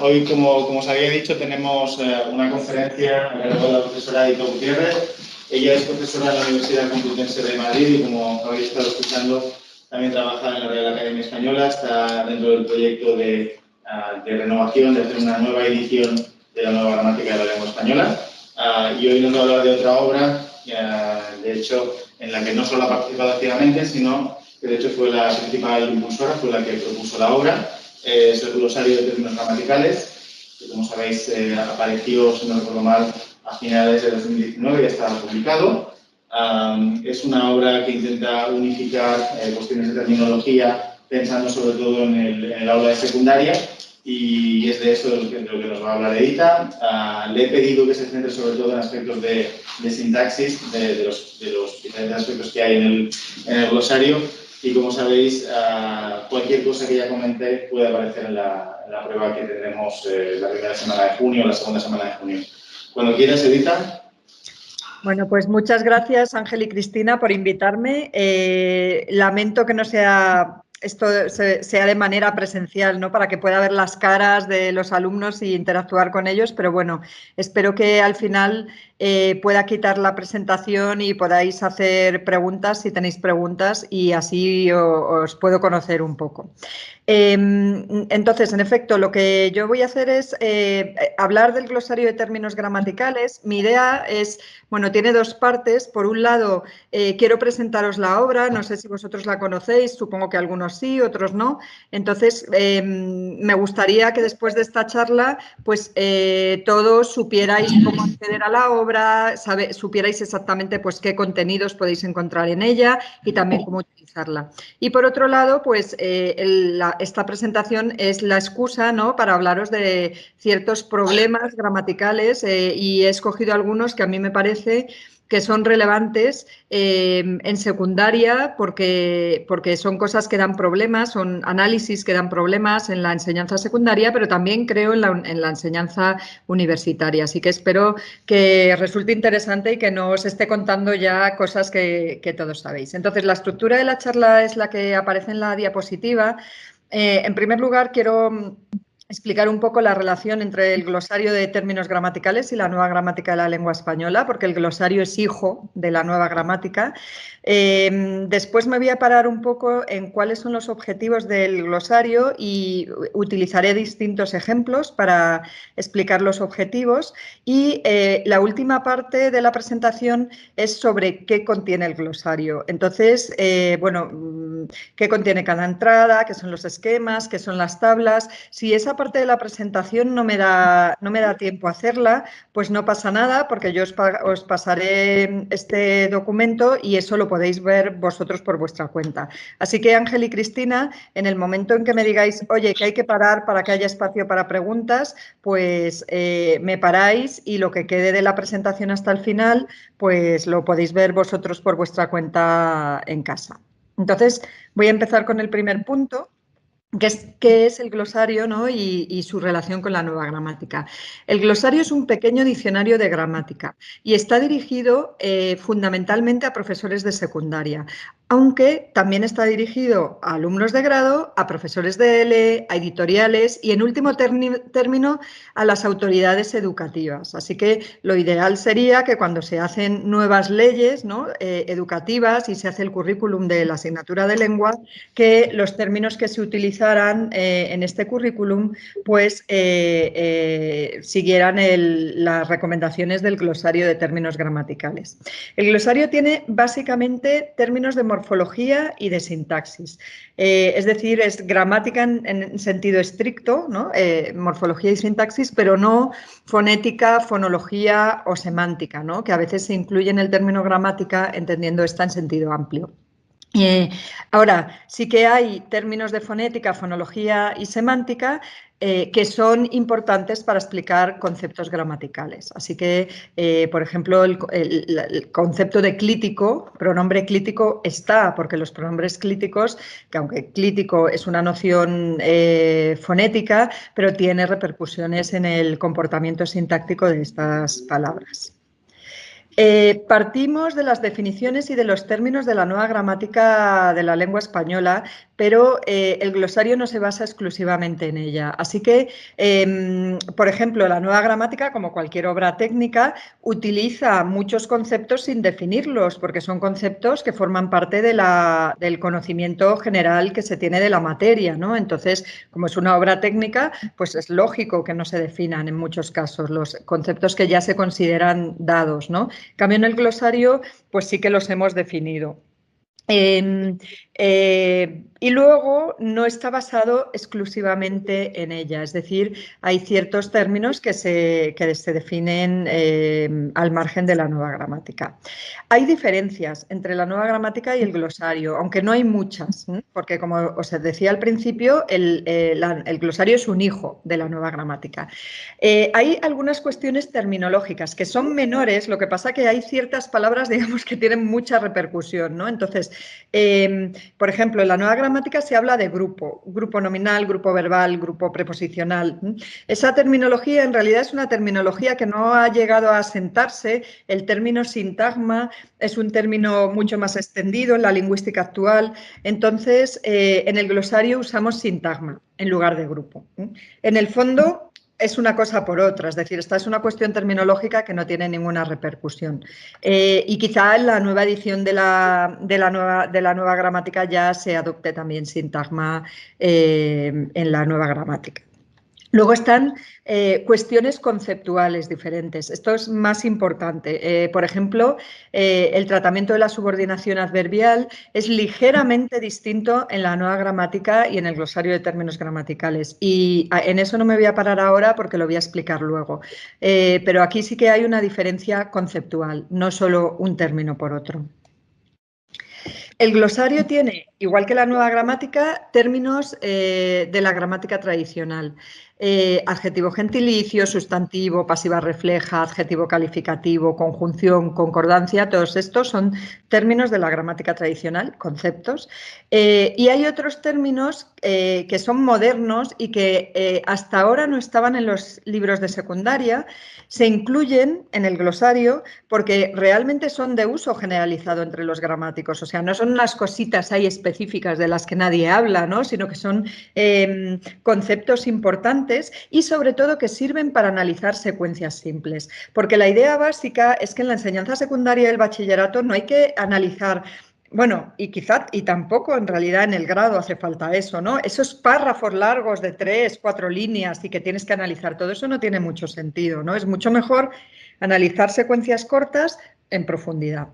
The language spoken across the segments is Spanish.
hoy, como os había dicho, tenemos una conferencia a cargo de la profesora Edith Gutiérrez. Ella es profesora en la Universidad Complutense de Madrid y, como habéis estado escuchando, también trabaja en la Real Academia Española. Está dentro del proyecto de renovación, de hacer una nueva edición de la nueva gramática de la lengua española. Y hoy nos va a hablar de otra obra, de hecho, en la que no solo ha participado activamente, sino que de hecho fue la principal impulsora, fue la que propuso la obra. Es el glosario de términos gramaticales, que, como sabéis, apareció, si no recuerdo mal, a finales de 2019, ya estaba publicado. Es una obra que intenta unificar cuestiones de terminología, pensando sobre todo en el aula de secundaria, y es de eso de lo que nos va a hablar Edita. Le he pedido que se centre sobre todo en aspectos de sintaxis, de los diferentes aspectos que hay en el glosario, y, como sabéis, cualquier cosa que ya comenté puede aparecer en la prueba que tendremos la primera semana de junio o la segunda semana de junio. Cuando quieras, Edita. Bueno, pues muchas gracias, Ángel y Cristina, por invitarme. Lamento que no sea esto sea de manera presencial, ¿no? Para que pueda ver las caras de los alumnos y interactuar con ellos, pero bueno, espero que al final pueda quitar la presentación y podáis hacer preguntas si tenéis preguntas, y así os puedo conocer un poco. Entonces, en efecto, lo que yo voy a hacer es hablar del glosario de términos gramaticales. Mi idea es, bueno, tiene dos partes. Por un lado, quiero presentaros la obra. No sé si vosotros la conocéis, supongo que algunos sí, otros no. Entonces, me gustaría que después de esta charla, pues todos supierais cómo acceder a la obra, supierais exactamente pues qué contenidos podéis encontrar en ella y también cómo utilizarla. Y por otro lado, pues esta presentación es la excusa, ¿no?, para hablaros de ciertos problemas gramaticales, y he escogido algunos que a mí me parece que son relevantes en secundaria porque son cosas que dan problemas, son análisis que dan problemas en la enseñanza secundaria, pero también creo en la enseñanza universitaria. Así que espero que resulte interesante y que no os esté contando ya cosas que todos sabéis. Entonces, la estructura de la charla es la que aparece en la diapositiva. En primer lugar, quiero explicar un poco la relación entre el glosario de términos gramaticales y la nueva gramática de la lengua española, porque el glosario es hijo de la nueva gramática. Después me voy a parar un poco en cuáles son los objetivos del glosario y utilizaré distintos ejemplos para explicar los objetivos. Y la última parte de la presentación es sobre qué contiene el glosario. Entonces, bueno, qué contiene cada entrada, qué son los esquemas, qué son las tablas. Si esa parte de la presentación no me da tiempo a hacerla, pues no pasa nada, porque yo os pasaré este documento y eso lo podéis ver vosotros por vuestra cuenta. Así que, Ángel y Cristina, en el momento en que me digáis, oye, que hay que parar para que haya espacio para preguntas, pues me paráis y lo que quede de la presentación hasta el final, pues lo podéis ver vosotros por vuestra cuenta en casa. Entonces, voy a empezar con el primer punto, ¿qué es el glosario, ¿no?, y su relación con la nueva gramática? El glosario es un pequeño diccionario de gramática y está dirigido fundamentalmente a profesores de secundaria, aunque también está dirigido a alumnos de grado, a profesores de L, a editoriales y, en último término, a las autoridades educativas. Así que lo ideal sería que cuando se hacen nuevas leyes, ¿no?, educativas, y se hace el currículum de la asignatura de lengua, que los términos que se utilizaran en este currículum pues siguieran las recomendaciones del glosario de términos gramaticales. El glosario tiene básicamente términos de morfología y de sintaxis, es decir, es gramática en sentido estricto, ¿no?, morfología y sintaxis, pero no fonética, fonología o semántica, ¿no?, que a veces se incluye en el término gramática entendiendo esta en sentido amplio. Ahora, sí que hay términos de fonética, fonología y semántica que son importantes para explicar conceptos gramaticales. Así que, por ejemplo, el concepto de clítico, pronombre clítico, está, porque los pronombres clíticos, que aunque clítico es una noción fonética, pero tiene repercusiones en el comportamiento sintáctico de estas palabras. Partimos de las definiciones y de los términos de la nueva gramática de la lengua española, pero el glosario no se basa exclusivamente en ella. Así que, por ejemplo, la nueva gramática, como cualquier obra técnica, utiliza muchos conceptos sin definirlos, porque son conceptos que forman parte del conocimiento general que se tiene de la materia, ¿no? Entonces, como es una obra técnica, pues es lógico que no se definan en muchos casos los conceptos que ya se consideran dados, ¿no? En cambio, en el glosario, pues sí que los hemos definido. Y luego no está basado exclusivamente en ella, es decir, hay ciertos términos que se definen al margen de la nueva gramática. Hay diferencias entre la nueva gramática y el glosario, aunque no hay muchas, porque como os decía al principio, el glosario es un hijo de la nueva gramática. Hay algunas cuestiones terminológicas que son menores, lo que pasa que hay ciertas palabras, digamos, que tienen mucha repercusión, ¿no? Entonces, por ejemplo, en la nueva gramática se habla de grupo nominal, grupo verbal, grupo preposicional. Esa terminología en realidad es una terminología que no ha llegado a asentarse. El término sintagma es un término mucho más extendido en la lingüística actual. Entonces, en el glosario usamos sintagma en lugar de grupo. En el fondo, es una cosa por otra, es decir, esta es una cuestión terminológica que no tiene ninguna repercusión. Y quizá en la nueva edición de la nueva gramática ya se adopte también sintagma en la nueva gramática. Luego están cuestiones conceptuales diferentes. Esto es más importante. Por ejemplo, el tratamiento de la subordinación adverbial es ligeramente distinto en la nueva gramática y en el glosario de términos gramaticales. Y en eso no me voy a parar ahora porque lo voy a explicar luego. Pero aquí sí que hay una diferencia conceptual, no solo un término por otro. El glosario tiene, igual que la nueva gramática, términos de la gramática tradicional. Adjetivo gentilicio, sustantivo, pasiva refleja, adjetivo calificativo, conjunción, concordancia, todos estos son términos de la gramática tradicional, conceptos. Y hay otros términos que son modernos y que hasta ahora no estaban en los libros de secundaria, se incluyen en el glosario porque realmente son de uso generalizado entre los gramáticos, o sea, no son unas cositas ahí específicas de las que nadie habla, ¿no? Sino que son conceptos importantes y sobre todo que sirven para analizar secuencias simples, porque la idea básica es que en la enseñanza secundaria y el bachillerato no hay que analizar. Bueno, y tampoco en realidad en el grado hace falta eso, ¿no? Esos párrafos largos de 3, 4 líneas y que tienes que analizar todo eso no tiene mucho sentido, ¿no? Es mucho mejor analizar secuencias cortas en profundidad.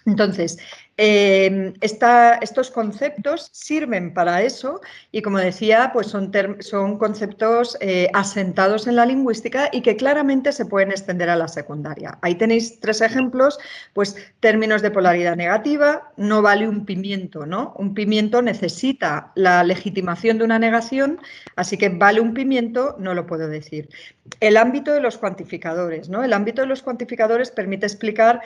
Entonces, estos conceptos sirven para eso y, como decía, pues son conceptos asentados en la lingüística y que claramente se pueden extender a la secundaria. Ahí tenéis 3 ejemplos, pues términos de polaridad negativa, no vale un pimiento, ¿no? Un pimiento necesita la legitimación de una negación, así que vale un pimiento, no lo puedo decir. El ámbito de los cuantificadores, ¿no? El ámbito de los cuantificadores permite explicar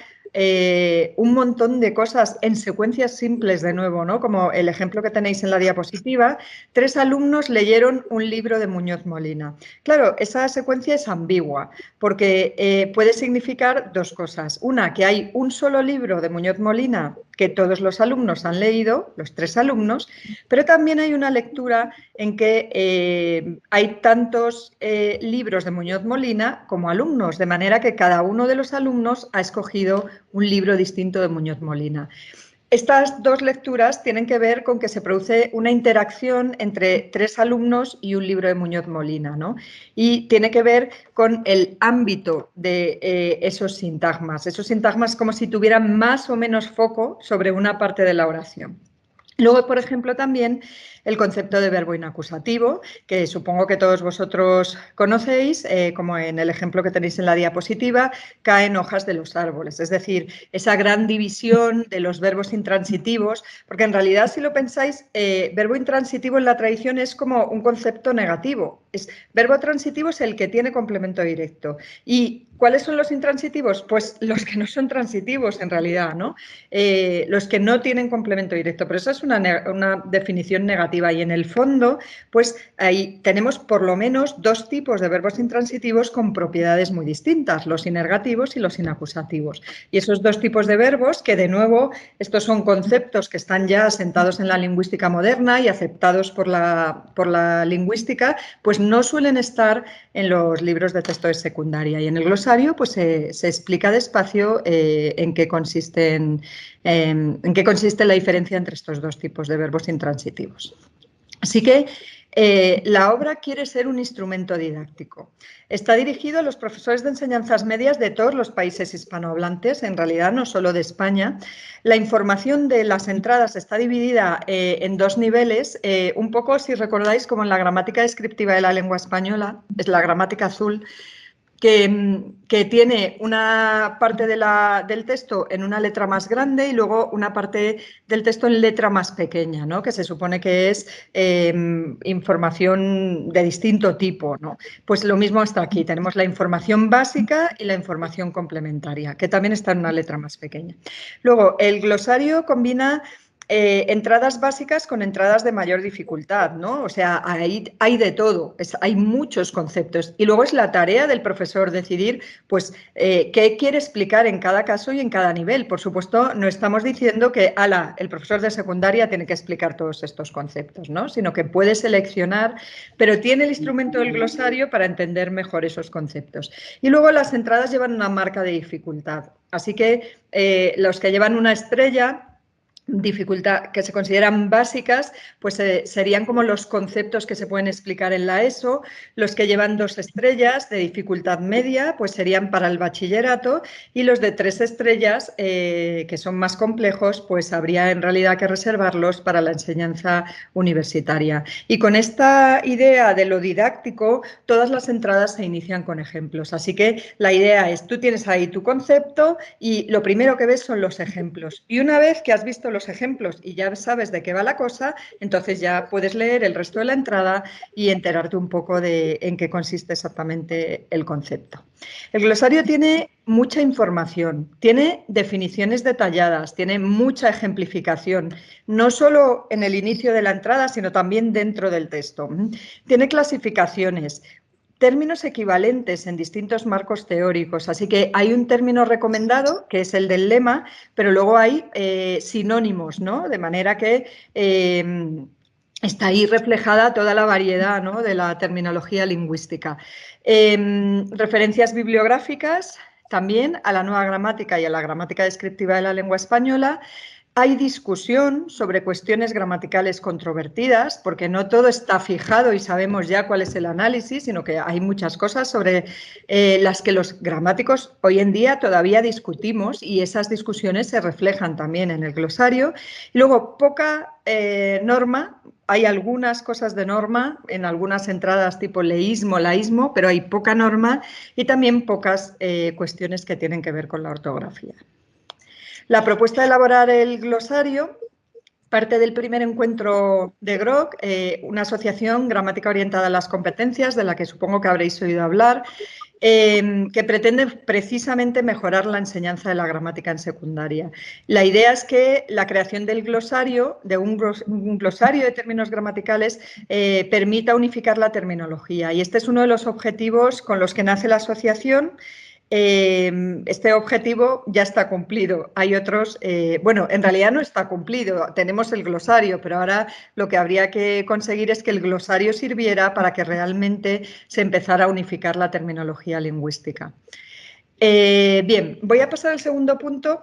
un montón de cosas en secuencias simples de nuevo, ¿no? Como el ejemplo que tenéis en la diapositiva, 3 alumnos leyeron un libro de Muñoz Molina. Claro, esa secuencia es ambigua porque puede significar 2 cosas. Una, que hay un solo libro de Muñoz Molina que todos los alumnos han leído, los 3 alumnos, pero también hay una lectura en que hay tantos libros de Muñoz Molina como alumnos, de manera que cada uno de los alumnos ha escogido un libro distinto de Muñoz Molina. Estas 2 lecturas tienen que ver con que se produce una interacción entre 3 alumnos y un libro de Muñoz Molina, ¿no? Y tiene que ver con el ámbito de esos sintagmas como si tuvieran más o menos foco sobre una parte de la oración. Luego, por ejemplo, también el concepto de verbo inacusativo, que supongo que todos vosotros conocéis, como en el ejemplo que tenéis en la diapositiva, caen hojas de los árboles. Es decir, esa gran división de los verbos intransitivos, porque en realidad, si lo pensáis, verbo intransitivo en la tradición es como un concepto negativo. Verbo transitivo es el que tiene complemento directo y ¿Cuáles son los intransitivos? Pues los que no son transitivos en realidad, ¿no? Los que no tienen complemento directo, pero esa es una definición negativa y en el fondo, pues ahí tenemos por lo menos dos tipos de verbos intransitivos con propiedades muy distintas, los inergativos y los inacusativos. Y esos dos tipos de verbos, que de nuevo, estos son conceptos que están ya asentados en la lingüística moderna y aceptados por la lingüística, pues no suelen estar en los libros de texto de secundaria y en el glosario pues se explica despacio en qué consiste la diferencia entre estos dos tipos de verbos intransitivos. Así que la obra quiere ser un instrumento didáctico. Está dirigido a los profesores de enseñanzas medias de todos los países hispanohablantes, en realidad no solo de España. La información de las entradas está dividida en dos niveles, un poco, si recordáis, como en la gramática descriptiva de la lengua española, es la gramática azul, que tiene una parte del texto en una letra más grande y luego una parte del texto en letra más pequeña, ¿no? Que se supone que es información de distinto tipo, ¿no? Pues lo mismo está aquí, tenemos la información básica y la información complementaria, que también está en una letra más pequeña. Luego, el glosario combina entradas básicas con entradas de mayor dificultad, ¿no? O sea, hay de todo, hay muchos conceptos. Y luego es la tarea del profesor decidir, pues, qué quiere explicar en cada caso y en cada nivel. Por supuesto, no estamos diciendo que, el profesor de secundaria tiene que explicar todos estos conceptos, ¿no? Sino que puede seleccionar, pero tiene el instrumento del glosario para entender mejor esos conceptos. Y luego las entradas llevan una marca de dificultad. Así que los que llevan una estrella, dificultad que se consideran básicas, pues serían como los conceptos que se pueden explicar en la ESO. Los que llevan 2 estrellas de dificultad media, pues serían para el bachillerato, y los de 3 estrellas, que son más complejos, pues habría en realidad que reservarlos para la enseñanza universitaria. Y con esta idea de lo didáctico, todas las entradas se inician con ejemplos. Así que la idea es, tú tienes ahí tu concepto y lo primero que ves son los ejemplos. Y una vez que has visto los ejemplos y ya sabes de qué va la cosa, entonces ya puedes leer el resto de la entrada y enterarte un poco de en qué consiste exactamente el concepto. El glosario tiene mucha información, tiene definiciones detalladas, tiene mucha ejemplificación, no solo en el inicio de la entrada, sino también dentro del texto. Tiene clasificaciones, términos equivalentes en distintos marcos teóricos. Así que hay un término recomendado, que es el del lema, pero luego hay sinónimos, ¿no? De manera que está ahí reflejada toda la variedad, ¿no?, de la terminología lingüística. Referencias bibliográficas también a la nueva gramática y a la gramática descriptiva de la lengua española. Hay discusión sobre cuestiones gramaticales controvertidas, porque no todo está fijado y sabemos ya cuál es el análisis, sino que hay muchas cosas sobre las que los gramáticos hoy en día todavía discutimos, y esas discusiones se reflejan también en el glosario. Y luego, poca norma. Hay algunas cosas de norma en algunas entradas tipo leísmo, laísmo, pero hay poca norma y también pocas cuestiones que tienen que ver con la ortografía. La propuesta de elaborar el glosario parte del primer encuentro de GROC, una asociación gramática orientada a las competencias, de la que supongo que habréis oído hablar, que pretende precisamente mejorar la enseñanza de la gramática en secundaria. La idea es que la creación del glosario, de un glosario de términos gramaticales, permita unificar la terminología. Y este es uno de los objetivos con los que nace la asociación. Este objetivo ya está cumplido. Hay otros, bueno, en realidad no está cumplido. Tenemos el glosario, pero ahora lo que habría que conseguir es que el glosario sirviera para que realmente se empezara a unificar la terminología lingüística. Bien, voy a pasar al segundo punto,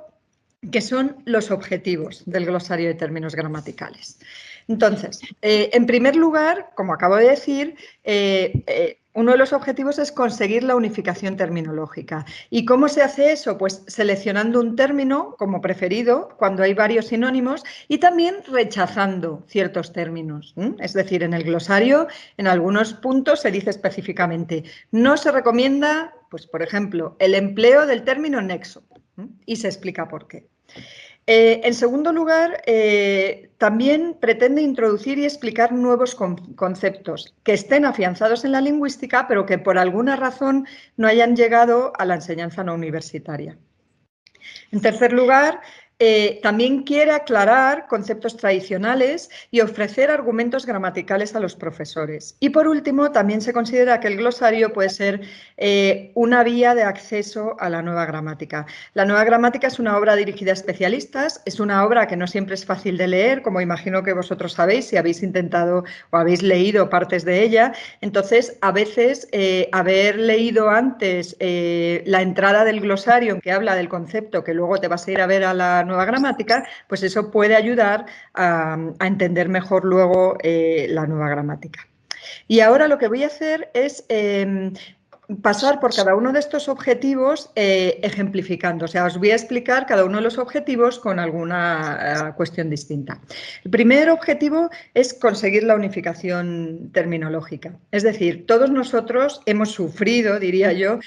que son los objetivos del glosario de términos gramaticales. Entonces, en primer lugar, como acabo de decir, uno de los objetivos es conseguir la unificación terminológica. ¿Y cómo se hace eso? Pues seleccionando un término como preferido cuando hay varios sinónimos y también rechazando ciertos términos. Es decir, en el glosario, en algunos puntos se dice específicamente, no se recomienda, pues por ejemplo, el empleo del término nexo, y se explica por qué. En segundo lugar, también pretende introducir y explicar nuevos conceptos que estén afianzados en la lingüística, pero que por alguna razón no hayan llegado a la enseñanza no universitaria. En tercer lugar, también quiere aclarar conceptos tradicionales y ofrecer argumentos gramaticales a los profesores. Y por último, también se considera que el glosario puede ser una vía de acceso a la nueva gramática. La nueva gramática es una obra dirigida a especialistas, es una obra que no siempre es fácil de leer, como imagino que vosotros sabéis si habéis intentado o habéis leído partes de ella. Entonces, a veces, haber leído antes la entrada del glosario en que habla del concepto que luego te vas a ir a ver a la nueva gramática, pues eso puede ayudar a entender mejor luego la nueva gramática. Y ahora lo que voy a hacer es pasar por cada uno de estos objetivos ejemplificando. O sea, os voy a explicar cada uno de los objetivos con alguna cuestión distinta. El primer objetivo es conseguir la unificación terminológica. Es decir, todos nosotros hemos sufrido, diría yo,